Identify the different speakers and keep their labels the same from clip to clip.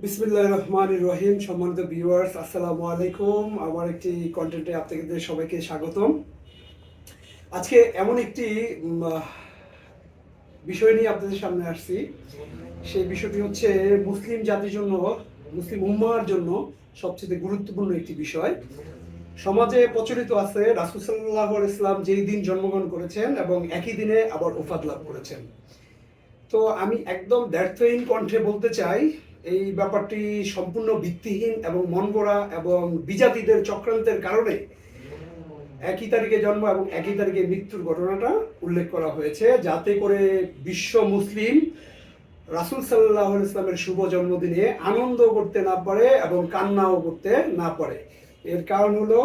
Speaker 1: বিসমিল্লাহির রহমানির রহিম। সম্মানিত ভিউয়ার্স, আসসালামু আলাইকুম। আমার একটি কন্টেন্টে আপনাদের সবাইকে স্বাগতম। আজকে এমন একটি বিষয় নিয়ে আপনাদের সামনে আসছি। সেই বিষয়টি হচ্ছে মুসলিম জাতির জন্য, মুসলিম উম্মার জন্য সবচেয়ে গুরুত্বপূর্ণ একটি বিষয়। সমাজে প্রচলিত আছে রাসূল সাল্লাল্লাহু আলাইহি ওয়াসাল্লাম যেই দিন জন্মগ্রহণ করেছেন এবং একই দিনে আবার ওফাত লাভ করেছেন। তো আমি একদম দ্ব্যর্থহীন কণ্ঠে বলতে চাই, এই ব্যাপারটি সম্পূর্ণ ভিত্তিহীন এবং মনগড়া এবং বিজাতিদের চক্রান্তের কারণে একই তারিখে জন্ম এবং একই তারিখে মৃত্যুর ঘটনাটা উল্লেখ করা হয়েছে, যাতে করে বিশ্ব মুসলিম রাসূল সাল্লাল্লাহু আলাইহি ওয়াসাল্লামের শুভ জন্মদিনে আনন্দ করতে না পারে এবং কান্নাও করতে না পারে। এর কারণ হলো,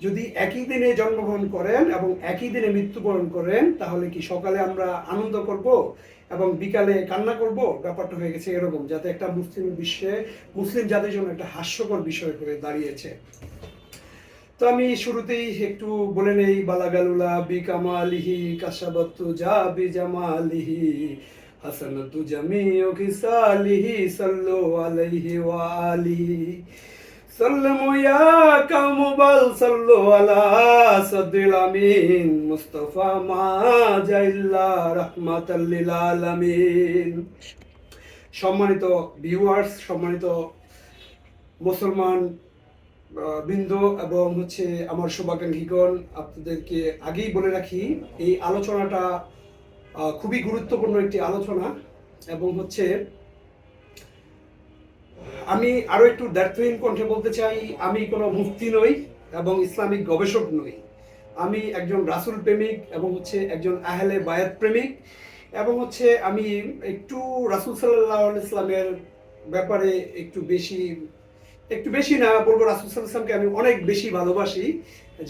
Speaker 1: যদি একই দিনে জন্মগ্রহণ করেন এবং একই দিনে মৃত্যুবরণ করেন, তাহলে কি সকালে আমরা আনন্দ করব এবং বিকালে কান্না করব? ব্যাপারটা হয়ে গেছে এরকম, যাতে একটা মুসলিম বিশ্বে মুসলিম জাতির জন্য একটা হাস্যকর বিষয় হয়ে দাঁড়িয়েছে। তো আমি শুরুতেই একটু বলে নেই, বালাগালুলা বিকামালিহি কাশাবাতু জাবি জামালিহি হাসানাতু জামিউ কিসালিহি সাল্লু আলাইহি ওয়া আলিহি সাল্লামু ইয়া কাওমু বাল সাল্লু আলা সাদ্দিল আমিন মুস্তাফা মা জাইল্লা রাহমাতাল লিল আলামিন। সম্মানিত ভিউয়ার্স, সম্মানিত মুসলমান বৃন্দ এবং আমার শুভাকাঙ্ক্ষীগণ, আপনাদেরকে আগেই বলে রাখি, এই আলোচনাটা খুবই গুরুত্বপূর্ণ একটি আলোচনা। এবং আমি আরো একটু দ্ব্যর্থহীন কণ্ঠে বলতে চাই, আমি কোনো মুফতি নই এবং ইসলামিক গবেষক নই। আমি একজন রাসূল প্রেমিক এবং একজন আহলে বায়াত প্রেমিক এবং আমি একটু রাসূল সাল্লাল্লাহু আলাইহি ওয়াসাল্লামের ব্যাপারে একটু বেশি না বলবো, রাসূল সাল্লাল্লাহু আলাইহি ওয়াসাল্লামকে আমি অনেক বেশি ভালোবাসি,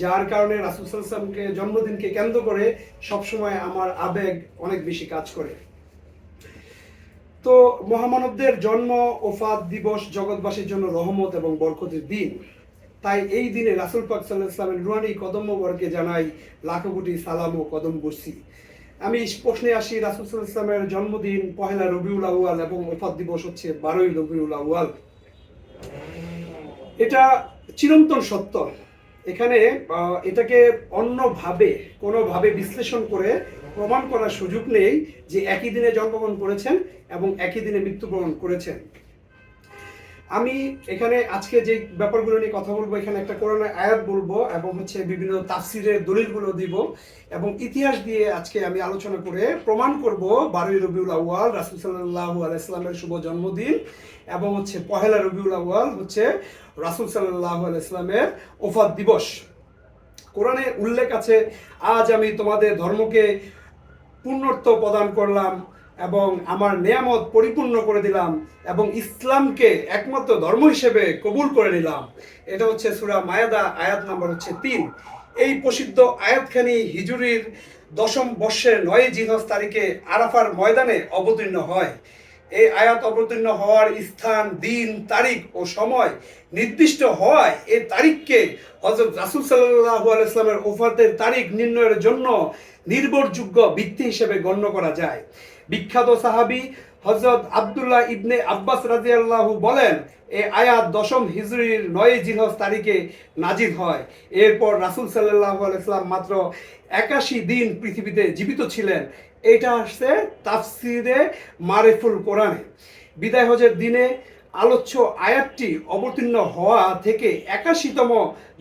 Speaker 1: যার কারণে রাসূল সাল্লাল্লাহু আলাইহি ওয়াসাল্লামকে জন্মদিনকে কেন্দ্র করে সবসময় আমার আবেগ অনেক বেশি কাজ করে। তো মহামানবদের জন্ম ওফাত দিবস জগৎবাসীর জন্য রহমত এবং বরকতের দিন। তাই এই দিনে রাসূল পাক সাল্লাল্লাহু আলাইহি ওয়াসাল্লামের রুহানি কদম মোবারকে জানাই লাখো কোটি সালাম ও কদম বর্ষি। আমি প্রশ্নে আসি, রাসূল সাল্লাল্লাহু আলাইহি ওয়াসাল্লামের জন্মদিন পহেলা রবিউল আউয়াল এবং ওফাত দিবস হচ্ছে 12ই রবিউল আউয়াল। এটা চিরন্তন সত্য। এখানে এটাকে অন্যভাবে কোনোভাবে বিশ্লেষণ করে প্রমাণ করার সুযোগ নেই যে একই দিনে জন্মগ্রহণ করেছেন এবং একই দিনে মৃত্যুবরণ করেছেন। আমি এখানে আজকে যে ব্যাপারগুলো নিয়ে কথা বলবো, এখানে একটা কোরআনের আয়াত বলবো এবং বিভিন্ন তাফসিরের দলিলগুলো দিব এবং ইতিহাস দিয়ে আজকে আমি আলোচনা করে প্রমাণ করব 12ই রবিউল আউয়াল রাসূল সাল্লাল্লাহু আলাইহি ওয়াসাল্লামের শুভ জন্মদিন এবং পহেলা রবিউল আউয়াল রাসূল সাল্লাল্লাহু আলাইহি ওয়াসাল্লামের ওফাত দিবস। কোরআনে উল্লেখ আছে, আজ আমি তোমাদের ধর্মকে পূর্ণত্ব প্রদান করলাম এবং আমার নেয়ামত পরিপূর্ণ করে দিলাম এবং ইসলামকে একমাত্র ধর্ম হিসেবে কবুল করে নিলাম। এটা সূরা মায়েদা আয়াত নাম্বার 3। এই প্রসিদ্ধ আয়াতখানি হিজরির 10ম বর্ষের 9 জিলহজ তারিখে আরাফার ময়দানে অবতীর্ণ হয়। এই আয়াত অবতীর্ণ হওয়ার স্থান, দিন, তারিখ ও সময় নির্দিষ্ট হওয়ায় এই তারিখকে হযরত রাসূল সাল্লাল্লাহু আলাইহি ওয়াসাল্লামের ওফাতের তারিখ নির্ণয়ের জন্য নির্ভরযোগ্য ভিত্তি হিসেবে গণ্য করা যায়। বিখ্যাত সাহাবী হযরত আব্দুল্লাহ ইবনে আব্বাস রাদিয়াল্লাহু বলেন, এই আয়াত 10ম হিজরির 9 জিলহজ তারিখে নাজিল হয়। এরপর রাসূল সাল্লাল্লাহু আলাইহি ওয়াসাল্লাম মাত্র 81 দিন পৃথিবীতে জীবিত ছিলেন। এটা আসছে তাফসিরে মারিফুল কোরআনে। বিদায় হজের দিনে আলোচ্য আয়াতটি অবতীর্ণ হওয়া থেকে 81তম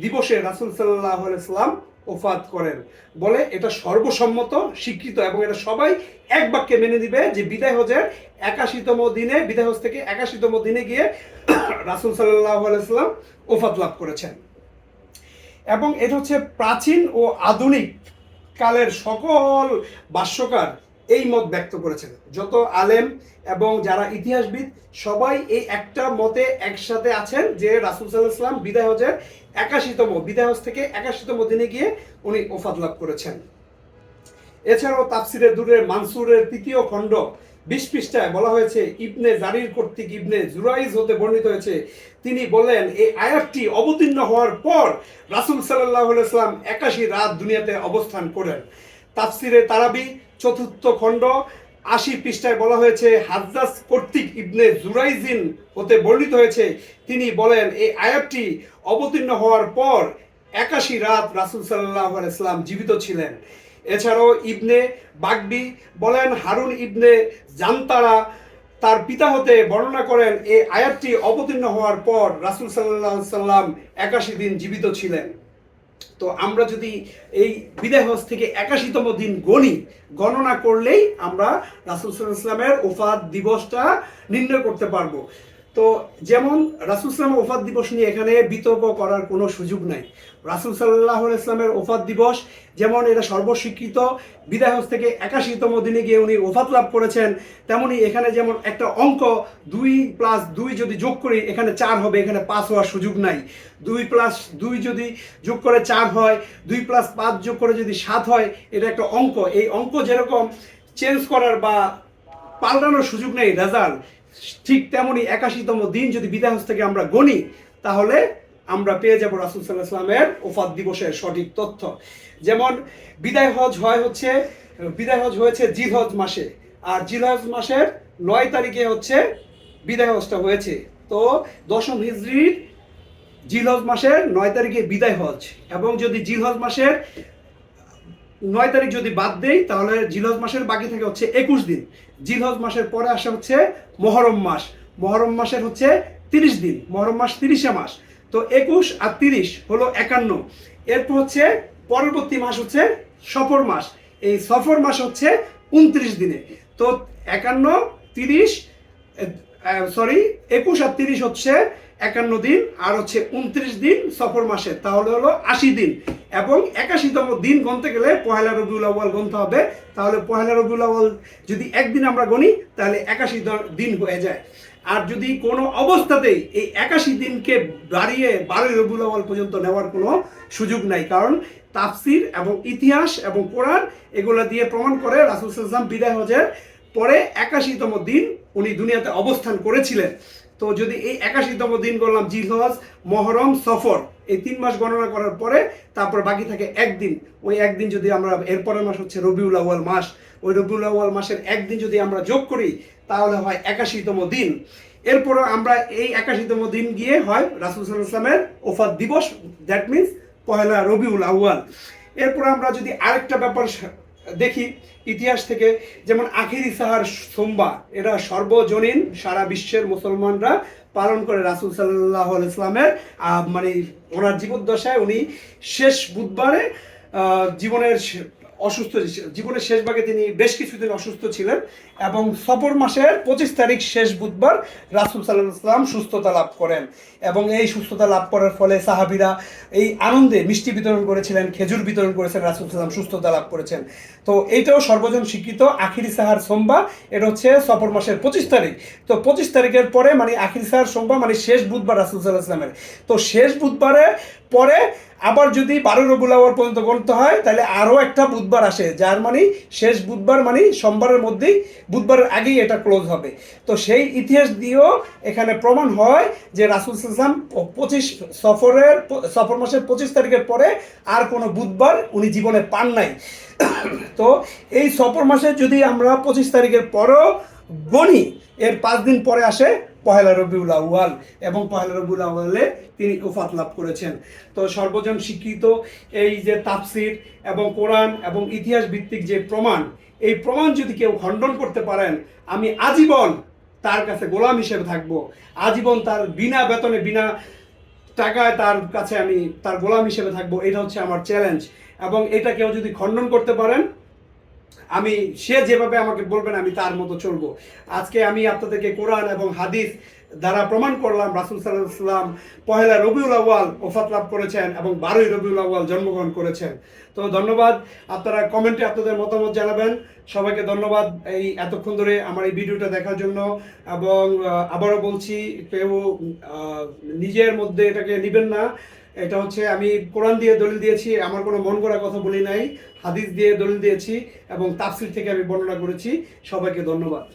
Speaker 1: দিবসে রাসূল সাল্লাল্লাহু আলাইহি ওয়াসাল্লাম ওফাত করেন বলে এটা সর্বসম্মত স্বীকৃত এবং এটা সবাই এক বাক্যে মেনে দিবে যে বিদায় হজের 81তম দিনে, বিদায় হজ থেকে 81তম দিনে গিয়ে রাসূল সাল্লাল্লাহু আলাইহি ওয়াসাল্লাম ওফাত লাভ করেছেন। এবং এটা প্রাচীন ও আধুনিক কালের সকল ভাষ্যকার এই মত ব্যক্ত করেছেন। যত আলেম এবং যারা ইতিহাসবিদ সবাই এই একটা মতে একসাথে আছেন যে রাসূল সাল্লাল্লাহু আলাইহি ওয়াসাল্লাম বিদায় হজের 81তম, বিদায় হজ থেকে 81তম দিনে গিয়ে উনি ওফাত লাভ করেছেন। এছাড়াও তাফসিরে দুরের মানসুরের 3য় খণ্ড 20 পৃষ্ঠায় বলা হয়েছে, ইবনে জারির কর্তৃক ইবনে জুরাইজ হতে বর্ণিত হয়েছে, তিনি বলেন, এই আয়াতটি অবতীর্ণ হওয়ার পর রাসূল সাল্লাল্লাহু আলাইহি ওয়াসাল্লাম 81 রাত দুনিয়াতে অবস্থান করেন। তাফসিরে তারাবি 4th খণ্ড 80 পৃষ্ঠায় বলা হয়েছে, হাজ্জাজ কর্তৃক ইবনে জুরাইজিন হতে বর্ণিত হয়েছে, তিনি বলেন এই আয়াতটি অবতীর্ণ হওয়ার পর 81 রাত রাসূল সাল্লাল্লাহু আলাইহি সাল্লাম জীবিত ছিলেন। এছাড়াও ইবনে বাগবি বলেন, হারুন ইবনে জান্তারা তার পিতা হতে বর্ণনা করেন এই আয়াতটি অবতীর্ণ হওয়ার পর রাসূল সাল্লাল্লাহু আলাইহি সাল্লাম 81 দিন জীবিত ছিলেন। তো আমরা যদি এই বিদায় হজ থেকে 81তম দিন গণনা করলেই আমরা রাসূল সাল্লাল্লাহু আলাইহি সাল্লামের ওফাত দিবসটা নির্ণয় করতে পারবো। তো যেমন রাসূল সাল্লাল্লাহু ওফাত দিবস নিয়ে এখানে বিতর্ক করার কোনো সুযোগ নাই। রাসূল সাল্লাল্লাহু আলাইহি সাল্লামের ওফাত দিবস যেমন এটা সর্বস্বীকৃত, বিদায় হজ থেকে 81তম দিনে গিয়ে উনি ওফাত লাভ করেছেন, তেমনি এখানে যেমন একটা অঙ্ক 2+2 যদি যোগ করি এখানে 4 হবে, এখানে 5 হওয়ার সুযোগ নাই। 2+2 যদি যোগ করে 4 হয়, 2+5 যোগ করে যদি 7 হয়, এটা একটা অঙ্ক। এই অঙ্ক যেরকম চেঞ্জ করার বা পাল্টানোর সুযোগ নেই রেজাল্ট, ঠিক তেমনি 81তম দিন যদি বিদায় হজ থেকে আমরা গণি তাহলে আমরা পেয়ে যাব রাসূল সাল্লাল্লাহু আলাইহি ওয়াসাল্লামের ওফাত দিবসের সঠিক তথ্য। যেমন বিদায় হজ হয়েছে জিলহজ মাসে, আর জিলহজ মাসের 9 তারিখে হচ্ছে বিদায় হজটা হয়েছে। তো 10ম হিজরির জিলহজ মাসের 9 তারিখে বিদায় হজ, এবং যদি জিলহজ মাসের 9 তারিখ যদি বাদ দেই তাহলে জিলহজ মাসের বাকি থাকে হচ্ছে 21 দিন। জিলহজ মাসের পরে আসে হচ্ছে মহরম মাস, মহরম মাসের হচ্ছে 30 দিন, মহরম মাস 30 মাস। তো 21 আর 30 হলো 51। এরপর হচ্ছে পরবর্তী মাস হচ্ছে সফর মাস, এই সফর মাস হচ্ছে 29 দিনে। তো 51, 21 আর 30 হচ্ছে 51 দিন, আর হচ্ছে 29 দিন সফর মাসের, তাহলে হলো 80 দিন। এবং 81তম দিন গণতে গেলে পহেলা রবিউল আউয়াল গণতে হবে। তাহলে পহেলা রবিউল আউয়াল যদি একদিন আমরা গণি তাহলে 81 দিন হয়ে যায়। আর যদি কোনো অবস্থাতেই এই 81 দিনকে বাড়িয়ে 12 রবিউল আউয়াল পর্যন্ত নেওয়ার কোনো সুযোগ নাই, কারণ তাফসির এবং ইতিহাস এবং কোরআন এগুলো দিয়ে প্রমাণ করে রাসূল সাল্লাল্লাহু আলাইহি ওয়াসাল্লাম বিদায় হজের পরে 81তম দিন উনি দুনিয়াতে অবস্থান করেছিলেন। তো যদি এই 81তম দিন গণলাম, জিলহজ, মহরম, সফর, এই 3 মাস গণনা করার পরে তারপর বাকি থাকে একদিন। ওই একদিন যদি আমরা, এরপরের মাস হচ্ছে রবিউল আউয়াল মাস, ওই রবিউল আউয়াল মাসের একদিন যদি আমরা যোগ করি তাহলে হয় 81তম দিন। এরপরও আমরা এই 81তম দিন গিয়ে হয় রাসূল সাল্লাল্লাহু আলাইহি ওয়াসাল্লামের ওফাত দিবস, দ্যাট মিনস পহেলা রবিউল আউয়াল। এরপর আমরা যদি আরেকটা ব্যাপার দেখি ইতিহাস থেকে, যেমন আখিরি সাহার সোমবা, এটা সর্বজনীন সারা বিশ্বের মুসলমানরা পালন করে রাসূল সাল্লাল্লাহু আলাইহি ওয়াসাল্লামের মানে ওনার জীবদ্দশায় উনি শেষ বুধবারে জীবনের শেষ ভাগে তিনি বেশ কিছুদিন অসুস্থ ছিলেন, এবং সফর মাসের 25 তারিখ শেষ বুধবার রাসূল সাল্লাল্লাহু আলাইহি ওয়াসাল্লাম সুস্থতা লাভ করেন, এবং এই সুস্থতা লাভ করার ফলে সাহাবীরা এই আনন্দে মিষ্টি বিতরণ করেছিলেন, খেজুর বিতরণ করেছেন, রাসূল সাল্লাল্লাহু আলাইহি ওয়াসাল্লাম সুস্থতা লাভ করেছেন। তো এইটাও সর্বজন স্বীকৃত আখিরি সাহার সোমবা, এটা হচ্ছে সফর মাসের 25 তারিখ। তো 25 তারিখের পরে মানে আখিরি সাহার সোমবা মানে শেষ বুধবার রাসূল সাল্লাল্লাহু আলাইহি ওয়াসাল্লামের। তো শেষ বুধবারে পরে আবার যদি 12 রবিউল আউয়াল পর্যন্ত গণতে হয় তাহলে আরও একটা বুধবার আসে, যার মানে শেষ বুধবার মানে সোমবারের মধ্যেই, বুধবারের আগেই এটা ক্লোজ হবে। তো সেই ইতিহাস দিয়েও এখানে প্রমাণ হয় যে রাসূল সাল্লাল্লাহু আলাইহি ওয়াসাল্লাম সফর মাসের 25 তারিখের পরে আর কোনো বুধবার উনি জীবনে পান নাই। তো এই সফর মাসে যদি আমরা 25 তারিখের পরেও গণি, এর 5 দিন পরে আসে পহেলা রবিউল আউয়াল, এবং পহেলা রবিউল আউয়ালে তিনি ওফাত লাভ করেছেন। তো সর্বজন স্বীকৃত এই যে তাফসির এবং কোরআন এবং ইতিহাস ভিত্তিক যে প্রমাণ, এই প্রমাণ যদি কেউ খণ্ডন করতে পারেন, আমি আজীবন তার কাছে গোলাম হিসেবে থাকবো, আজীবন তার বিনা বেতনে বিনা টাকায় তার কাছে আমি তার গোলাম হিসেবে থাকবো। এটা হচ্ছে আমার চ্যালেঞ্জ, এবং এটা কেউ যদি খণ্ডন করতে পারেন, আমি সে যেভাবে আমাকে বলবেন আমি তার মতো চলবো। আজকে আমি আপনাদেরকে কোরআন এবং হাদিস দ্বারা প্রমাণ করলাম রাসূল সাল্লাল্লাহু আলাইহি ওয়াসাল্লাম পহেলা রবিউল আউয়াল ওফাত লাভ করেছেন এবং 12 রবিউল আউয়াল জন্মগ্রহণ করেছেন। তো ধন্যবাদ, আপনারা কমেন্টে আপনাদের মতামত জানাবেন। সবাইকে ধন্যবাদ এই এতক্ষণ ধরে আমার এই ভিডিওটা দেখার জন্য, এবং আবারও বলছি কেউ নিজের মধ্যে এটাকে নেবেন না। এটা হচ্ছে আমি কোরআন দিয়ে দলিল দিয়েছি, আমার কোনো মন গড়া কথা বলি নাই, হাদিস দিয়ে দলিল দিয়েছি এবং তাফসীর থেকে আমি বর্ণনা করেছি। সবাইকে ধন্যবাদ।